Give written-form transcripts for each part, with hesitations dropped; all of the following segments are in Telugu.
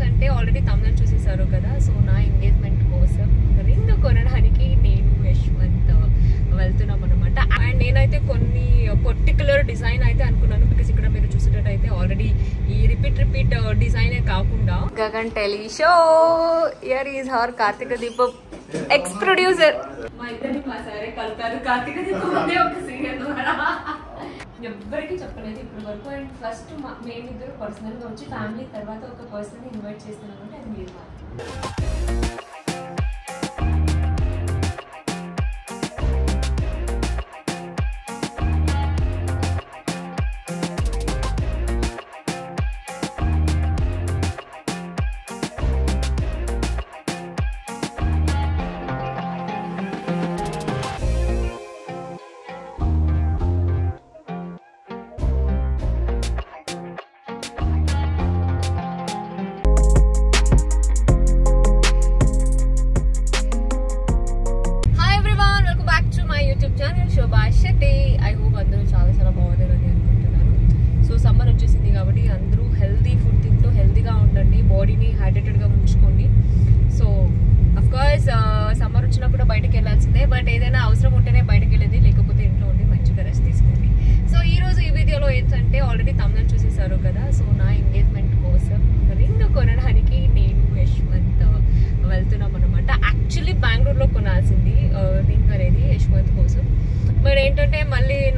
ఏంటంటే ఆల్రెడీ తమిళ చూసేసారు కదా. సో నా ఎంగేజ్మెంట్ కోసం రింగ్ కొనడానికి నేను యశ్వంత్ వెళ్తున్నాం అనమాట. అండ్ నేనైతే కొన్ని పర్టికులర్ డిజైన్ అయితే అనుకున్నాను, బికాస్ ఇక్కడ మీరు చూసేటట్టయితే ఆల్రెడీ ఈ రిపీట్ డిజైనే కాకుండా Gagan tele show here is her Karthika Deepam X producer. మా ఇద్దరిని మా సారే కలుతారు. కార్తిక దీపం అనే ఒక సీరియల్ ఎవ్వరికి చెప్పలేదు ఇప్పటి వరకు. అండ్ ఫస్ట్ మేమిద్దరు పర్సనల్ గా వచ్చి ఫ్యామిలీ తర్వాత ఒక పర్సన్ ఇన్వైట్ చేస్తున్నాం అంటే అది మీరు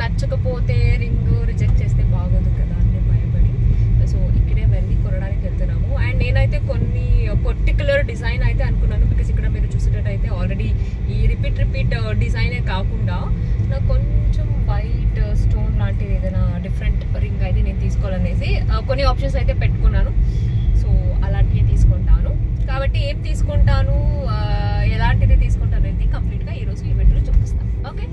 నచ్చకపోతే రింగ్ రిజెక్ట్ చేస్తే బాగోదు కదా అని భయపడి సో ఇక్కడే వెళ్ళి కొనడానికి వెళ్తున్నాము. అండ్ నేనైతే కొన్ని పర్టికులర్ డిజైన్ అయితే అనుకున్నాను, బికాస్ ఇక్కడ మీరు చూసేటట్టయితే ఆల్రెడీ ఈ రిపీట్ డిజైనే కాకుండా నాకు కొంచెం వైట్ స్టోన్ లాంటిది ఏదైనా డిఫరెంట్ రింగ్ అయితే నేను తీసుకోవాలనేసి కొన్ని ఆప్షన్స్ అయితే పెట్టుకున్నాను. సో అలాంటివి తీసుకుంటాను. కాబట్టి ఏం తీసుకుంటాను, ఎలాంటిది తీసుకుంటాను అనేది కంప్లీట్గా ఈరోజు ఈ వీడియోలో చూపిస్తాను. Okay.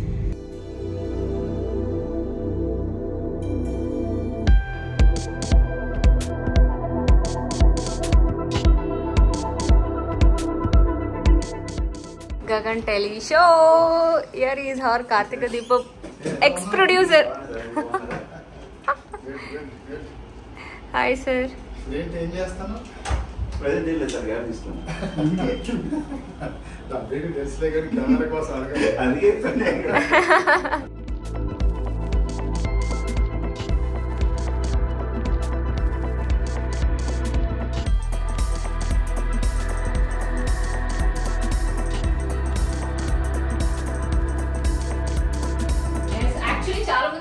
Gagan tele show here is her Karthika Deepam X producer. Hi sir. ఏం చేస్తాను? కెమెరా కోసం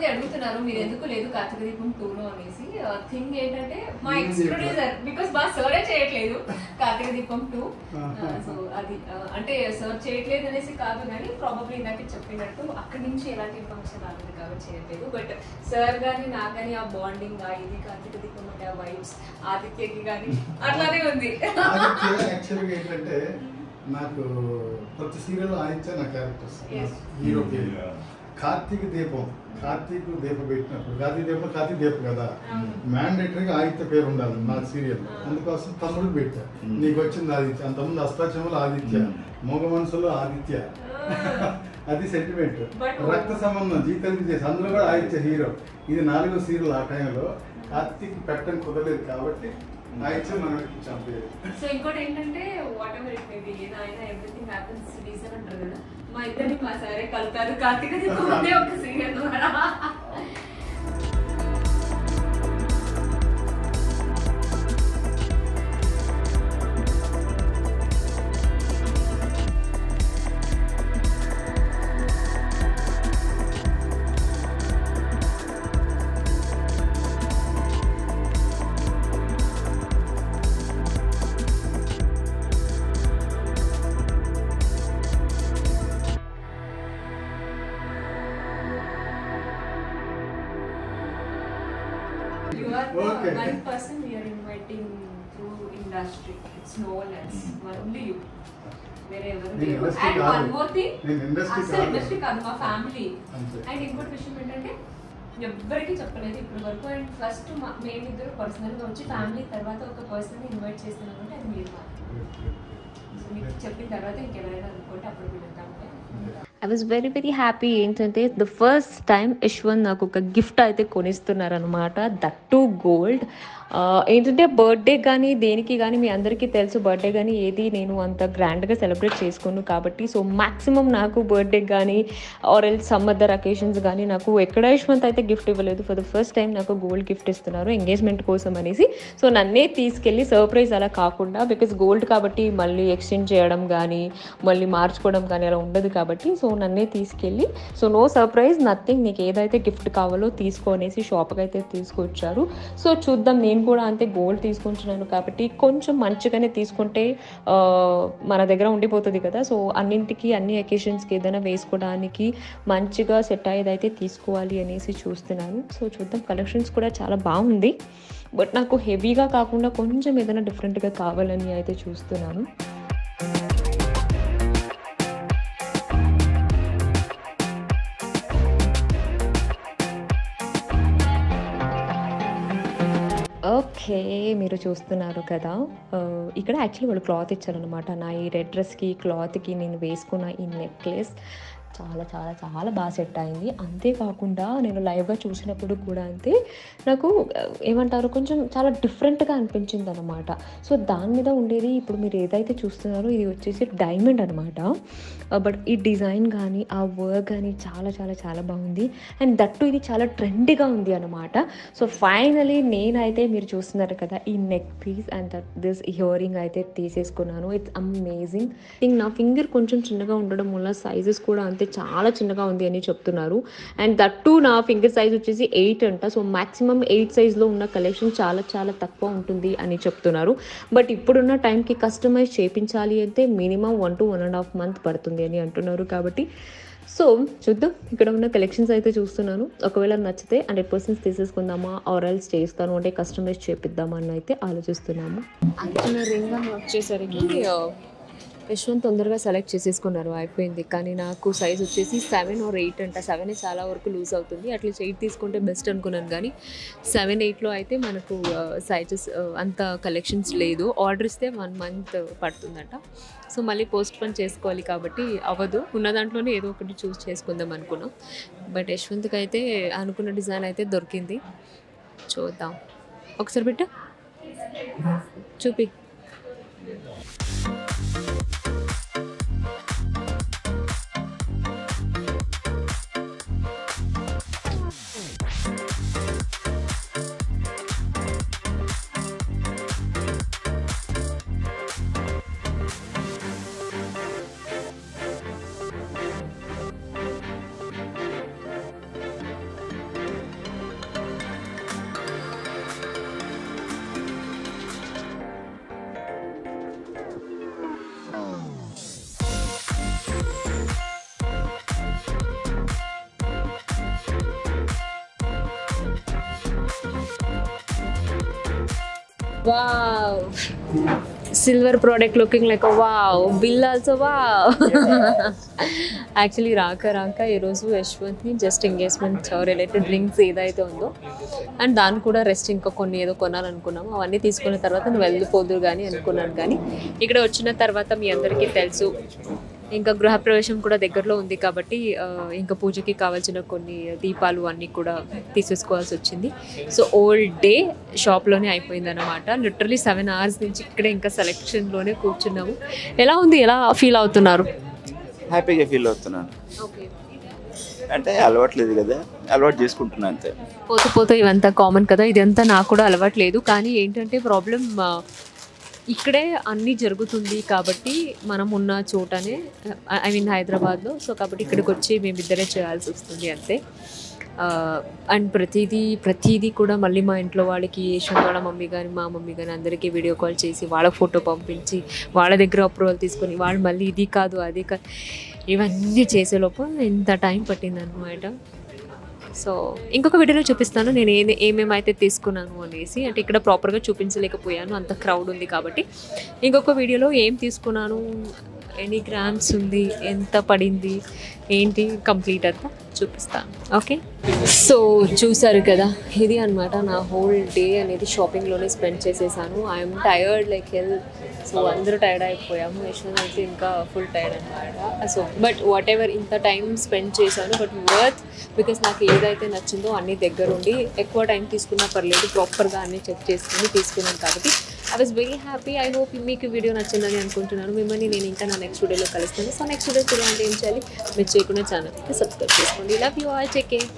అడుగుతున్నారు మీరు ఎందుకు లేదు కార్తిక దీపం 2లో అనేసి. థింగ్ ఏంటంటే మా ఎక్స్ ప్రొడ్యూసర్, బికాస్ మా సర్వే చేయట్లేదు కార్తిక దీపం 2. సో అది అంటే సర్చ్ చేయట్లేదు అనేసి కాదు, కానీ ప్రాబబ్లీ ఇందాక చెప్పినట్టు అక్కడి నుంచి ఎలాంటి ఇన్ఫర్మేషన్ రాలేదు కాబట్టి చేయట్లేదు. బట్ సార్ గానీ నాకు కానీ ఆ బాండింగ్ ఇది కార్తిక దీపం అంటే ఆ వైబ్స్ ఆదిత్యకి కానీ అట్లానే ఉంది. యాక్చువల్గా ఏంటంటే నాకు ప్రతి సీరియల్ ఆదిత్య నా క్యారెక్టర్స్ హీరో కార్తీక దీపం పెట్టినప్పుడు కార్తీక దీపం కదా మ్యాండేటరీగా ఆదిత్య పేరు ఉండాలి నా సీరియల్. అందుకోసం తమ్ముడు పెట్టా, నీకు వచ్చింది ఆదిత్య. అంతకుముందు అష్టాచములు ఆదిత్య, మగ మనసులో ఆదిత్య, అది సెంటిమెంట్. రక్త సంబంధం జీతం చేసి అందులో కూడా ఆదిత్య హీరో. ఇది 4వ సీరియల్. ఆ టైంలో కార్తీక్ పెట్టని కుదరలేదు కాబట్టి ఆదిత్య మనకి చంపేది. సో ఇంకోటి ఏంటంటే what ever it may be, ఏదైనా ఎవ్రీథింగ్ హ్యాపెన్స్ రీజన్ అంటారు కదా. మా ఇద్దరిని మా సారే కలుతారు. కార్తిక దీపం అనే ఒక సీరియల్ ద్వారా Okay. One person we are inviting through industry. It's no one else. Only you. Wherever we are. And one more thing. Industry కాదు మా ఫ్యామిలీ. అండ్ ఇంకోటి విషయం ఏంటంటే ఎవ్వరికి చెప్పలేదు ఇప్పటి వరకు. అండ్ ఫస్ట్ మేమిద్దరు పర్సనల్ గా వచ్చి ఫ్యామిలీ తర్వాత ఒక పర్సన్ ఇన్వైట్ చేస్తున్నాం అంటే అది మీరు. సో మీకు చెప్పిన తర్వాత ఇంకెవరైనా అనుకుంటే అప్పుడు వెళ్తాం. I was very very happy. ఏంటంటే ద ఫస్ట్ టైం యశ్వంత్ నాకు ఒక గిఫ్ట్ అయితే కొనిస్తున్నారనమాట, దట్ టు గోల్డ్. ఏంటంటే బర్త్డే కానీ దేనికి కానీ మీ అందరికీ తెలుసు, బర్త్డే కానీ ఏది నేను అంత గ్రాండ్గా సెలబ్రేట్ చేసుకోను కాబట్టి, సో మ్యాక్సిమం నాకు బర్త్డే కానీ or else some other occasions కానీ నాకు ఎక్కడ యశ్వంత్ అయితే గిఫ్ట్ ఇవ్వలేదు. ఫర్ ద ఫస్ట్ టైం నాకు గోల్డ్ గిఫ్ట్ ఇస్తున్నారు ఎంగేజ్మెంట్ కోసం అనేసి. సో నన్నే తీసుకెళ్ళి సర్ప్రైజ్ అలా కాకుండా, బికాస్ గోల్డ్ కాబట్టి మళ్ళీ ఎక్స్చేంజ్ చేయడం కానీ మళ్ళీ మార్చుకోవడం కానీ అలా ఉండదు కాబట్టి, సో నన్నే తీసుకెళ్ళి, సో నో సర్ప్రైజ్ నథింగ్, నీకు ఏదైతే గిఫ్ట్ కావాలో తీసుకో అనేసి షాప్కి అయితే తీసుకొచ్చారు. సో చూద్దాం, నేను కూడా అంతే గోల్డ్ తీసుకుంటున్నాను కాబట్టి కొంచెం మంచిగానే తీసుకుంటే మన దగ్గర ఉండిపోతుంది కదా. సో అన్నింటికి అన్ని అకేషన్స్కి ఏదైనా వేసుకోవడానికి మంచిగా సెట్ అయ్యేదైతే తీసుకోవాలి అనేసి చూస్తున్నాను. సో చూద్దాం, కలెక్షన్స్ కూడా చాలా బాగుంది, బట్ నాకు హెవీగా కాకుండా కొంచెం ఏదైనా డిఫరెంట్గా కావాలని అయితే చూస్తున్నాను. ఓకే, మీరు చూస్తున్నారు కదా, ఇక్కడ యాక్చువల్లీ వాళ్ళు క్లాత్ ఇచ్చారనమాట. నా ఈ రెడ్ డ్రెస్కి క్లాత్కి నేను వేసుకున్న ఈ నెక్లెస్ చాలా చాలా చాలా బాగా సెట్ అయింది. అంతేకాకుండా నేను లైవ్గా చూసినప్పుడు కూడా అంతే, నాకు ఏమంటారు కొంచెం చాలా డిఫరెంట్గా అనిపించింది అనమాట. సో దాని మీద ఉండేది ఇప్పుడు మీరు ఏదైతే చూస్తున్నారో ఇది వచ్చేసి డైమండ్ అనమాట, బట్ ఈ డిజైన్ కానీ ఆ వర్క్ కానీ చాలా చాలా చాలా బాగుంది. అండ్ దట్టు ఇది చాలా ట్రెండీగా ఉంది అనమాట. సో ఫైనలీ నేనైతే మీరు చూస్తున్నారు కదా ఈ neck piece and this earring అయితే తీసేసుకున్నాను. It's amazing. నా ఫింగర్ కొంచెం చిన్నగా ఉండడం వల్ల సైజెస్ కూడా అంతే చాలా చిన్నగా ఉంది అని చెప్తున్నారు. అండ్ దట్టు నా ఫింగర్ సైజ్ వచ్చేసి 8 అంట. సో మ్యాక్సిమం 8 సైజ్లో ఉన్న కలెక్షన్ చాలా చాలా తక్కువ ఉంటుంది అని చెప్తున్నారు. బట్ ఇప్పుడున్న టైంకి కస్టమైజ్ చేయించాలి అంటే మినిమం 1 to 1.5 months పడుతుంది అని అంటున్నారు. కాబట్టి సో చూద్దాం, ఇక్కడ ఉన్న కలెక్షన్స్ అయితే చూస్తున్నాను. ఒకవేళ నచ్చితే 100% తీసేసుకుందామా ఆర్ ఎల్స్ చేస్తాను అంటే కస్టమైజ్ చేపిద్దామా అని అయితే ఆలోచిస్తున్నాము. యాక్చువల్గా రింగ్ వచ్చేసరికి యశ్వంత్ తొందరగా సెలెక్ట్ చేసేసుకున్నారు, అయిపోయింది. కానీ నాకు సైజ్ వచ్చేసి 7 or 8 అంట. 7 చాలా వరకు లూజ్ అవుతుంది, అట్లీస్ట్ 8 తీసుకుంటే బెస్ట్ అనుకున్నాను. కానీ 7, 8లో అయితే మనకు సైజెస్ అంత కలెక్షన్స్ లేదు. ఆర్డర్ ఇస్తే 1 month పడుతుందట. సో మళ్ళీ పోస్ట్ పోన్ చేసుకోవాలి కాబట్టి అవ్వదు. ఉన్న దాంట్లోనే ఏదో ఒకటి చూస్ చేసుకుందాం అనుకున్నాం. బట్ యశ్వంత్కి అయితే అనుకున్న డిజైన్ అయితే దొరికింది. చూద్దాం, ఒకసారి బిట్ట చూపి. Wow, silver product looking like a wow, bill also wow. Actually రాక ఈరోజు యశ్వంత్ని జస్ట్ ఎంగేజ్మెంట్ రిలేటెడ్ రింగ్స్ ఏదైతే ఉందో అండ్ దాన్ని కూడా రెస్ట్ ఇంకా కొన్ని ఏదో కొనాలనుకున్నాము. అవన్నీ తీసుకున్న తర్వాత నువ్వు వెళ్ళిపోదురు కానీ అనుకున్నాను. కానీ ఇక్కడ వచ్చిన తర్వాత మీ అందరికీ తెలుసు ఇంకా గృహప్రవేశం కూడా దగ్గరలో ఉంది కాబట్టి ఇంకా పూజకి కావాల్సిన కొన్ని దీపాలు అన్నీ కూడా తీసేసుకోవాల్సి వచ్చింది. సో ఓల్డ్ డే షాప్లోనే అయిపోయింది అనమాట. లిటరలీ 7 hours నుంచి ఇక్కడే ఇంకా సెలెక్షన్లోనే కూర్చున్నాము. ఎలా ఉంది, ఎలా ఫీల్ అవుతున్నారు? హ్యాపీగా ఫీల్ అవుతున్నాను. అంటే అలవాట్లేదు కదా, అలవాటు చేసుకుంటున్నాను అంతే. పోతూ ఇవంతా కామన్ కదా, ఇదంతా నాకు కూడా అలవాట్లేదు. కానీ ఏంటంటే ప్రాబ్లం ఇక్కడే అన్నీ జరుగుతుంది కాబట్టి మనం ఉన్న చోటనే, ఐ మీన్ హైదరాబాద్లో. సో కాబట్టి ఇక్కడికి వచ్చి మేమిద్దరే చేయాల్సి వస్తుంది అంతే. అండ్ ప్రతిదీ కూడా మళ్ళీ మా ఇంట్లో వాళ్ళకి యశ్వంత్ వాళ్ళ మమ్మీ కానీ మా మమ్మీ కానీ అందరికీ వీడియో కాల్ చేసి వాళ్ళ ఫోటో పంపించి వాళ్ళ దగ్గర అప్రూవల్ తీసుకొని వాళ్ళు మళ్ళీ ఇది కాదు అది కాదు ఇవన్నీ చేసేలోపు ఇంత టైం పట్టింది అనమాట. సో ఇంకొక వీడియోలో చూపిస్తాను నేను ఏమేమైతే తీసుకున్నాను అనేసి. అంటే ఇక్కడ ప్రాపర్గా చూపించలేకపోయాను, అంత క్రౌడ్ ఉంది కాబట్టి. ఇంకొక వీడియోలో ఏం తీసుకున్నాను ఎన్ని గ్రామ్స్ ఉంది, ఎంత పడింది, ఏంటి కంప్లీట్ అంతా చూపిస్తాను. ఓకే, సో చూసారు కదా, ఇది అనమాట నా హోల్ డే అనేది షాపింగ్లోనే స్పెండ్ చేసేసాను. I'm tired like hell. So అందరూ టైర్డ్ అయిపోయాము. యశ్వంత్ అయితే ఇంకా ఫుల్ టైర్డ్ అనమాట. సో బట్ వాట్ ఎవర్ ఇంత టైం స్పెండ్ చేశాను, బట్ వర్త్. బికాస్ నాకు ఏదైతే నచ్చిందో అన్ని దగ్గరుండి, ఎక్కువ టైం తీసుకున్నా పర్లేదు, ప్రాపర్గా అన్నీ చెక్ చేసుకుని తీసుకున్నాను కాబట్టి I was very happy. I hope మీకు వీడియో నచ్చిందని అనుకుంటున్నాను. మిమ్మల్ని నేను ఇంకా నా నెక్స్ట్ వీడియోలో కలుస్తాను. సో నెక్స్ట్ వీడియో చూడాలంటే ఏం చేయాలి, మీరు చేయకుండా ఛానల్కి సబ్స్క్రైబ్ చేసుకోండి. Love you all, take care.